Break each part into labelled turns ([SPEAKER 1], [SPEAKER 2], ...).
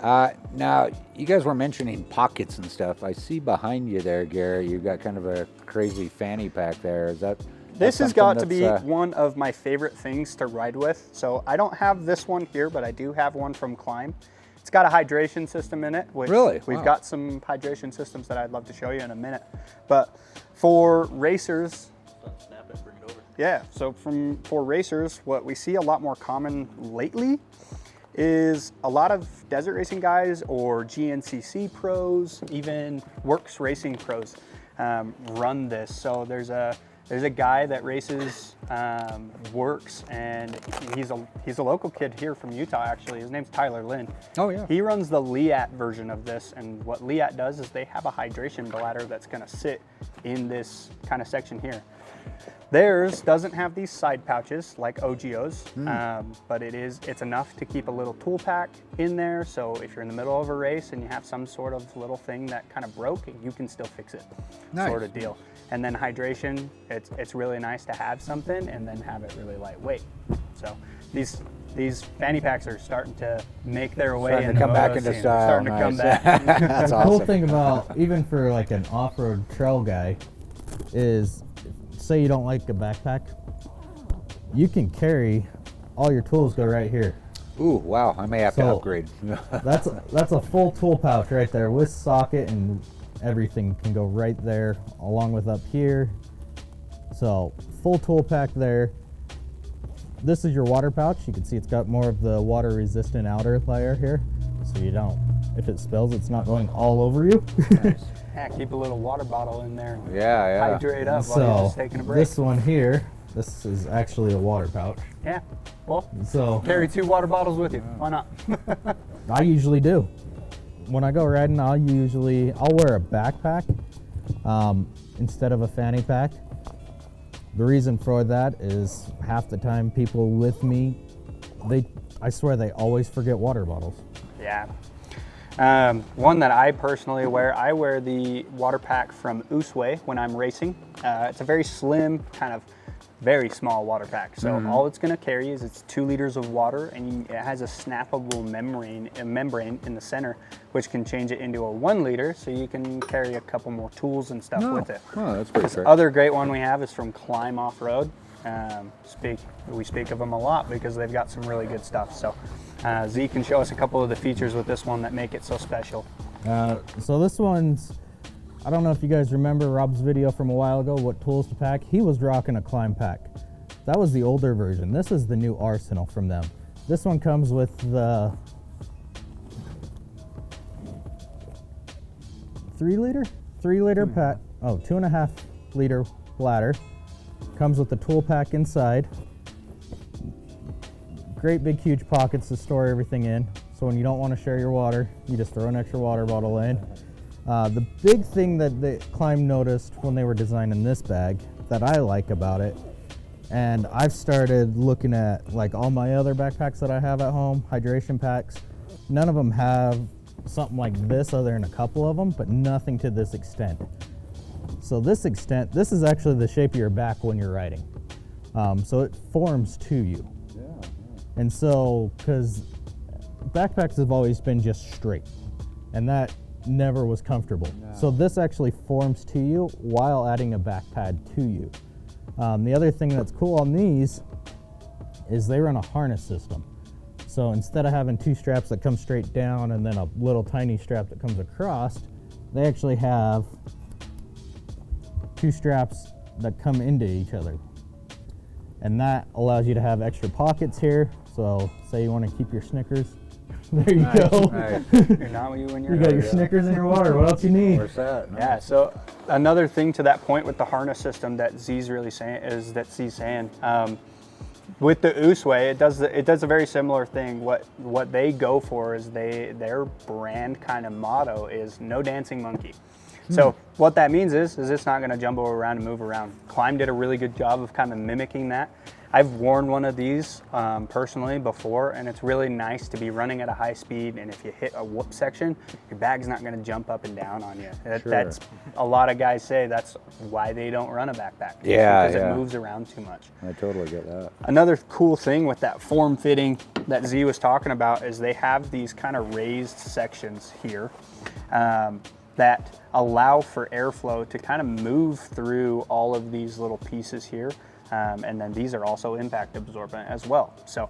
[SPEAKER 1] Now, you guys were mentioning pockets and stuff. I see behind you there, Gary, you've got kind of a crazy fanny pack there. Is that...
[SPEAKER 2] This has got to be one of my favorite things to ride with. So I don't have this one here, but I do have one from Klim. It's got a hydration system in it, which we've got some hydration systems that I'd love to show you in a minute. But for racers,
[SPEAKER 3] snap it, bring it over.
[SPEAKER 2] Yeah, so for racers, what we see a lot more common lately is a lot of desert racing guys or GNCC pros, even Works Racing pros run this. So there's a guy that races Works, and he's a local kid here from Utah, actually. His name's Tyler Lynn.
[SPEAKER 1] Oh, yeah.
[SPEAKER 2] He runs the Leatt version of this, and what Leatt does is they have a hydration bladder that's gonna sit in this kind of section here. Theirs doesn't have these side pouches like OGO's, but it's enough to keep a little tool pack in there. So if you're in the middle of a race and you have some sort of little thing that kind of broke, you can still fix it, sort of deal. And then hydration, it's really nice to have something and then have it really lightweight. So these fanny packs are starting to make their way
[SPEAKER 1] into come back into style.
[SPEAKER 2] Starting to come back.
[SPEAKER 4] That's the cool thing about, even for like an off-road trail guy, is say you don't like a backpack, you can carry all your tools go right here.
[SPEAKER 1] Ooh, wow, I may have to upgrade.
[SPEAKER 4] that's a full tool pouch right there with socket, and everything can go right there along with up here. So full tool pack there. This is your water pouch. You can see it's got more of the water resistant outer layer here, so you don't, if it spills, it's not going all over you.
[SPEAKER 2] Nice. Yeah, keep a little water bottle in there.
[SPEAKER 1] Yeah.
[SPEAKER 2] Hydrate up while you're just taking a break.
[SPEAKER 4] This one here, this is actually a water pouch.
[SPEAKER 2] Yeah, well,
[SPEAKER 4] so
[SPEAKER 2] carry 2 water bottles with you. Why not?
[SPEAKER 4] I usually do. When I go riding, I'll wear a backpack instead of a fanny pack. The reason for that is half the time people with me, I swear they always forget water bottles.
[SPEAKER 2] Yeah. One that I personally wear, I wear the water pack from Uswe when I'm racing. It's a very slim, kind of very small water pack. So all it's going to carry is it's 2 liters of water, and it has a snappable membrane in the center, which can change it into a 1 liter, so you can carry a couple more tools and stuff with it.
[SPEAKER 1] Oh, that's pretty
[SPEAKER 2] This
[SPEAKER 1] great.
[SPEAKER 2] other great one we have is from Klim Off-Road. We speak of them a lot because they've got some really good stuff. So Z can show us a couple of the features with this one that make it so special.
[SPEAKER 4] So this one's, I don't know if you guys remember Rob's video from a while ago, what tools to pack. He was rocking a Klim pack. That was the older version. This is the new Arsenal from them. This one comes with the 3 liter pack. Oh, 2.5 liter bladder. Comes with the tool pack inside. Great big huge pockets to store everything in. So when you don't want to share your water, you just throw an extra water bottle in. The big thing that Klim noticed when they were designing this bag that I like about it, and I've started looking at like all my other backpacks that I have at home, hydration packs, none of them have something like this other than a couple of them, but nothing to this extent. So this is actually the shape of your back when you're riding. So it forms to you. Yeah. And so, because backpacks have always been just straight, and that never was comfortable. No. So this actually forms to you while adding a back pad to you. The other thing that's cool on these is they run a harness system. So instead of having 2 straps that come straight down and then a little tiny strap that comes across, they actually have 2 straps that come into each other. And that allows you to have extra pockets here. So say you want to keep your Snickers, there you go.
[SPEAKER 1] Nice.
[SPEAKER 2] You're not when you're
[SPEAKER 4] You got your Snickers in your water. What else you need?
[SPEAKER 1] Where's that? No.
[SPEAKER 2] Yeah, so another thing to that point with the harness system that Z's really saying is that Z's saying, with the Uswe, it does a very similar thing. What they go for is their brand kind of motto is no dancing monkey. So what that means is it's not going to jumbo around and move around. Climb did a really good job of kind of mimicking that. I've worn one of these personally before, and it's really nice to be running at a high speed, and if you hit a whoop section, your bag's not going to jump up and down on you. That's a lot of guys say that's why they don't run a backpack.
[SPEAKER 1] Yeah,
[SPEAKER 2] because
[SPEAKER 1] yeah.
[SPEAKER 2] it moves around too much.
[SPEAKER 1] I totally get that.
[SPEAKER 2] Another cool thing with that form fitting that Z was talking about is they have these kind of raised sections here that allow for airflow to kind of move through all of these little pieces here. And then these are also impact absorbent as well. So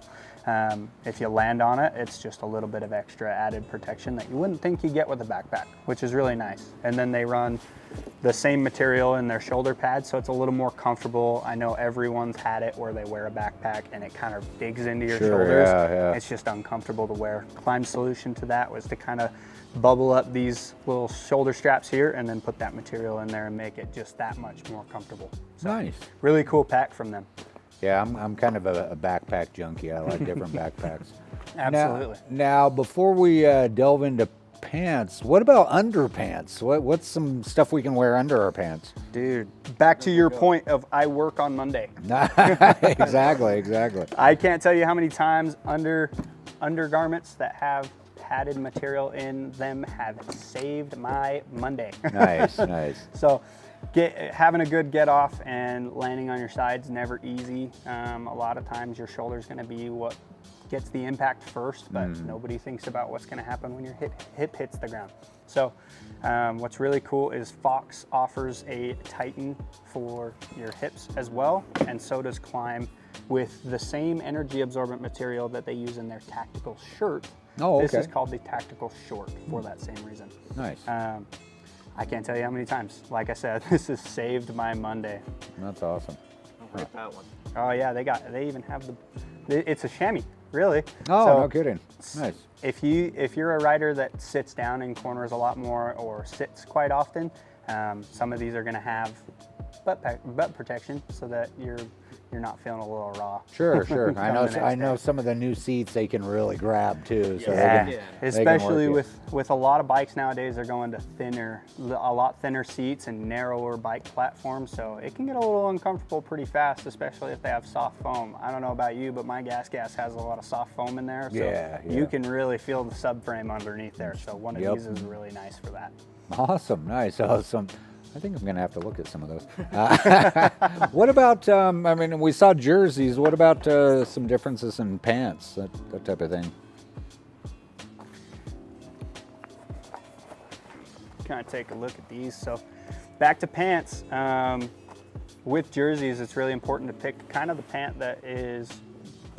[SPEAKER 2] if you land on it, it's just a little bit of extra added protection that you wouldn't think you get with a backpack, which is really nice. And then they run the same material in their shoulder pads, so it's a little more comfortable. I know everyone's had it where they wear a backpack and it kind of digs into your shoulders.
[SPEAKER 1] Yeah.
[SPEAKER 2] It's just uncomfortable to wear. Climb's solution to that was to kind of bubble up these little shoulder straps here and then put that material in there and make it just that much more comfortable. So,
[SPEAKER 1] Nice.
[SPEAKER 2] really cool pack from them.
[SPEAKER 1] Yeah, I'm kind of a backpack junkie. I like different backpacks.
[SPEAKER 2] Absolutely.
[SPEAKER 1] Now, before we delve into pants, what about underpants? What's some stuff we can wear under our pants?
[SPEAKER 2] Dude, back to your point of I work on Monday.
[SPEAKER 1] Exactly.
[SPEAKER 2] I can't tell you how many times undergarments that have padded material in them have saved my Monday.
[SPEAKER 1] Nice.
[SPEAKER 2] So having a good get off and landing on your side's never easy. A lot of times your shoulder's going to be what gets the impact first, but nobody thinks about what's going to happen when your hip hits the ground. So what's really cool is Fox offers a Titan for your hips as well, and so does Climb with the same energy absorbent material that they use in their tactical shirt.
[SPEAKER 1] Oh, okay.
[SPEAKER 2] This is called the tactical short for that same reason.
[SPEAKER 1] Nice.
[SPEAKER 2] I can't tell you how many times. Like I said, this has saved my Monday.
[SPEAKER 1] That's awesome.
[SPEAKER 3] I'll rate that one.
[SPEAKER 2] Oh yeah, they even have it's a chamois, really.
[SPEAKER 1] Oh,
[SPEAKER 2] So
[SPEAKER 1] no kidding. Nice.
[SPEAKER 2] If you're a rider that sits down in corners a lot more or sits quite often, some of these are going to have butt protection so that you're not feeling a little raw.
[SPEAKER 1] Sure. I
[SPEAKER 2] Come the next
[SPEAKER 1] know
[SPEAKER 2] day.
[SPEAKER 1] some of the new seats they can really grab too. So
[SPEAKER 2] Yeah,
[SPEAKER 1] they can
[SPEAKER 2] especially
[SPEAKER 1] work
[SPEAKER 2] with a lot of bikes nowadays, they're going to a lot thinner seats and narrower bike platforms, so it can get a little uncomfortable pretty fast, especially if they have soft foam. I don't know about you, but my gas has a lot of soft foam in there, so
[SPEAKER 1] Yeah.
[SPEAKER 2] you can really feel the subframe underneath there. So one of
[SPEAKER 1] Yep.
[SPEAKER 2] these is really nice for that.
[SPEAKER 1] Awesome. Nice. Awesome. I think I'm going to have to look at some of those. What about, we saw jerseys. What about some differences in pants, that type of thing?
[SPEAKER 2] Kind of take a look at these. So back to pants. With jerseys, it's really important to pick kind of the pant that is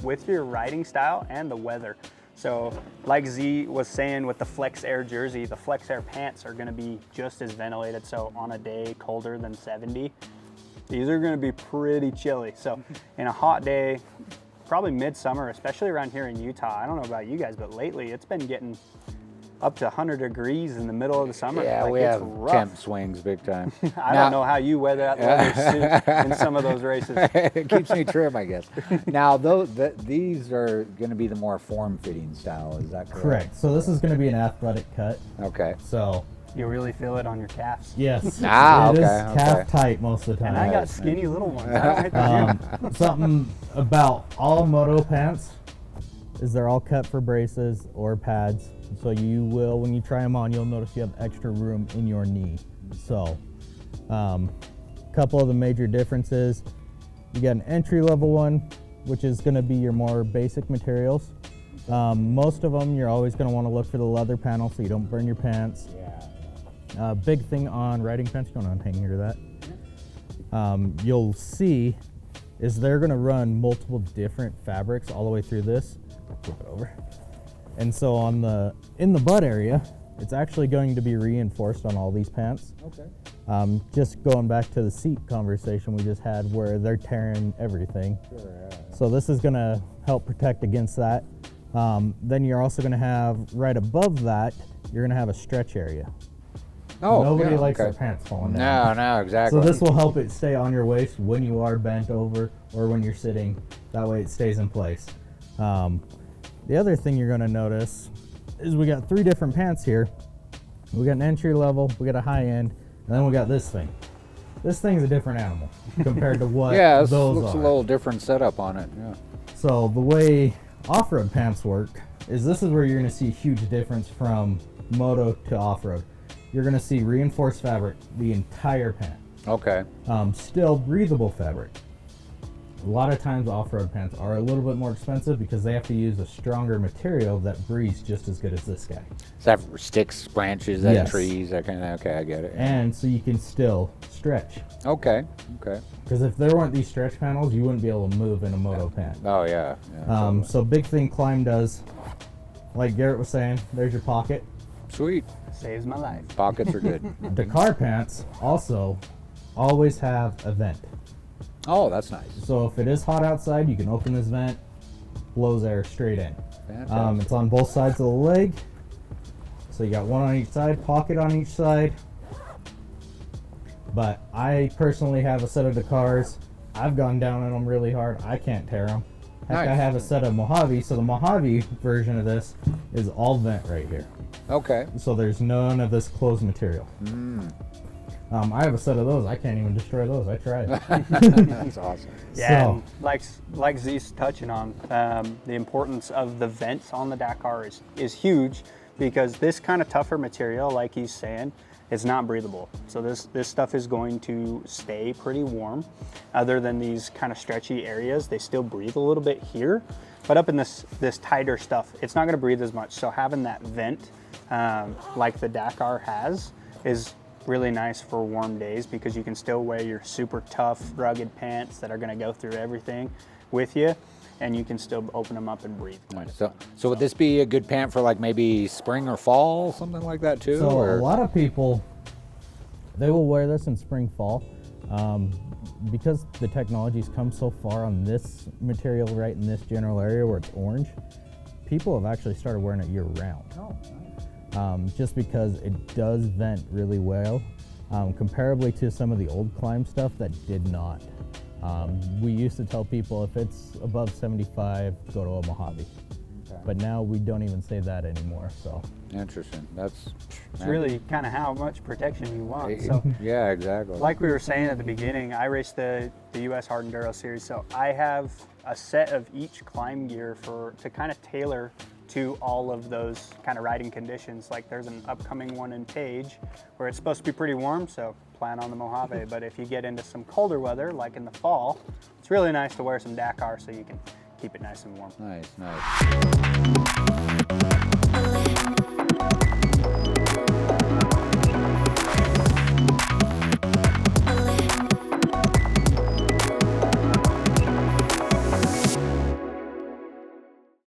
[SPEAKER 2] with your riding style and the weather. So like Z was saying with the Flex Air jersey, the Flex Air pants are going to be just as ventilated. So on a day colder than 70, these are going to be pretty chilly. So in a hot day, probably midsummer, especially around here in Utah, I don't know about you guys, but lately it's been getting up to 100 degrees in the middle of the summer.
[SPEAKER 1] Yeah,
[SPEAKER 2] Like,
[SPEAKER 1] we
[SPEAKER 2] it's
[SPEAKER 1] have
[SPEAKER 2] rough.
[SPEAKER 1] temp swings big time.
[SPEAKER 2] I don't know how you wear that leather suit in some of those races.
[SPEAKER 1] It keeps me trim, I guess. Now, these are going to be the more form-fitting style. Is that correct?
[SPEAKER 4] Correct. So this is going to be an athletic cut.
[SPEAKER 1] Okay.
[SPEAKER 4] So
[SPEAKER 2] You really feel it on your calves.
[SPEAKER 4] yes,
[SPEAKER 1] Ah,
[SPEAKER 4] it is
[SPEAKER 1] okay,
[SPEAKER 4] calf
[SPEAKER 1] okay.
[SPEAKER 4] tight most of the time.
[SPEAKER 2] And I got skinny little ones. I don't hit the gym.
[SPEAKER 4] Something about all moto pants is they're all cut for braces or pads. So you will, when you try them on, you'll notice you have extra room in your knee. So, couple of the major differences, you got an entry level one, which is going to be your more basic materials. Most of them, you're always going to want to look for the leather panel so you don't burn your pants. Big thing on riding pants, you don't unhang here that. You'll see is they're going to run multiple different fabrics all the way through this. Flip it over. And so in the butt area, it's actually going to be reinforced on all these pants.
[SPEAKER 1] Okay.
[SPEAKER 4] Just going back to the seat conversation we just had where they're tearing everything.
[SPEAKER 1] Sure, yeah.
[SPEAKER 4] So this is going to help protect against that. Then you're also going to have right above that, you're going to have a stretch area.
[SPEAKER 1] Oh,
[SPEAKER 4] Nobody
[SPEAKER 1] yeah,
[SPEAKER 4] likes
[SPEAKER 1] okay.
[SPEAKER 4] their pants falling down.
[SPEAKER 1] No, exactly.
[SPEAKER 4] So this will help it stay on your waist when you are bent over or when you're sitting. That way it stays in place. The other thing you're going to notice is we got 3 different pants here. We got an entry level, we got a high end, And then we got this thing. This thing's a different animal compared to what
[SPEAKER 1] Yeah, this
[SPEAKER 4] those
[SPEAKER 1] looks
[SPEAKER 4] are.
[SPEAKER 1] a little different setup on it. Yeah.
[SPEAKER 4] So the way off-road pants work is this is where you're going to see a huge difference from moto to off-road. You're going to see reinforced fabric the entire pant.
[SPEAKER 1] Okay.
[SPEAKER 4] Still breathable fabric. A lot of times off-road pants are a little bit more expensive because they have to use a stronger material that breathes just as good as this guy.
[SPEAKER 1] Is that for sticks, branches, and
[SPEAKER 4] Yes.
[SPEAKER 1] trees? That kind of. Okay, I get it.
[SPEAKER 4] And so you can still stretch.
[SPEAKER 1] Okay. Okay.
[SPEAKER 4] Because if there weren't these stretch panels, you wouldn't be able to move in a moto pant.
[SPEAKER 1] Oh yeah. Yeah.
[SPEAKER 4] So big thing Climb does, like Garrett was saying, there's your pocket.
[SPEAKER 1] Sweet.
[SPEAKER 2] Saves my life.
[SPEAKER 1] Pockets are good.
[SPEAKER 4] Dakar pants also always have a vent.
[SPEAKER 1] Oh, that's nice.
[SPEAKER 4] So if it is hot outside, you can open this vent, blows air straight in.
[SPEAKER 1] Fantastic.
[SPEAKER 4] It's on both sides of the leg. So you got one on each side, pocket on each side. But I personally have a set of Dakars. I've gone down on them really hard. I can't tear them. Heck,
[SPEAKER 1] Nice.
[SPEAKER 4] I have a set of Mojave. So the Mojave version of this is all vent right here.
[SPEAKER 1] Okay.
[SPEAKER 4] So there's none of this closed material. I have a set of those. I can't even destroy those. I tried.
[SPEAKER 1] That's awesome.
[SPEAKER 2] Yeah,
[SPEAKER 4] So-
[SPEAKER 2] and like Z's touching on, the importance of the vents on the Dakar is huge because this kind of tougher material, like he's saying, is not breathable. So this stuff is going to stay pretty warm. Other than these kind of stretchy areas, they still breathe a little bit here, but up in this tighter stuff, it's not going to breathe as much. So having that vent, like the Dakar has, is really nice for warm days because you can still wear your super tough, rugged pants that are going to go through everything with you, and you can still open them up and breathe.
[SPEAKER 1] Nice. So would this be a good pant for like maybe spring or fall, something like that too?
[SPEAKER 4] So
[SPEAKER 1] or?
[SPEAKER 4] a lot of people, they will wear this in spring, fall. Because the technology's come so far on this material right in this general area where it's orange, people have actually started wearing it year round.
[SPEAKER 1] Oh, nice.
[SPEAKER 4] Just because it does vent really well, comparably to some of the old Climb stuff that did not. We used to tell people if it's above 75, go to a Mojave.
[SPEAKER 1] Okay.
[SPEAKER 4] But now we don't even say that anymore. So
[SPEAKER 1] Interesting. That's
[SPEAKER 2] It's really kind of how much protection you want. So
[SPEAKER 1] yeah, exactly.
[SPEAKER 2] like we were saying at the beginning, I race the US Hard Enduro Series, so I have a set of each Climb gear to kind of tailor to all of those kind of riding conditions. Like there's an upcoming one in Page where it's supposed to be pretty warm, so plan on the Mojave. But if you get into some colder weather, like in the fall, it's really nice to wear some Dakar so you can keep it nice and warm.
[SPEAKER 1] Nice, nice.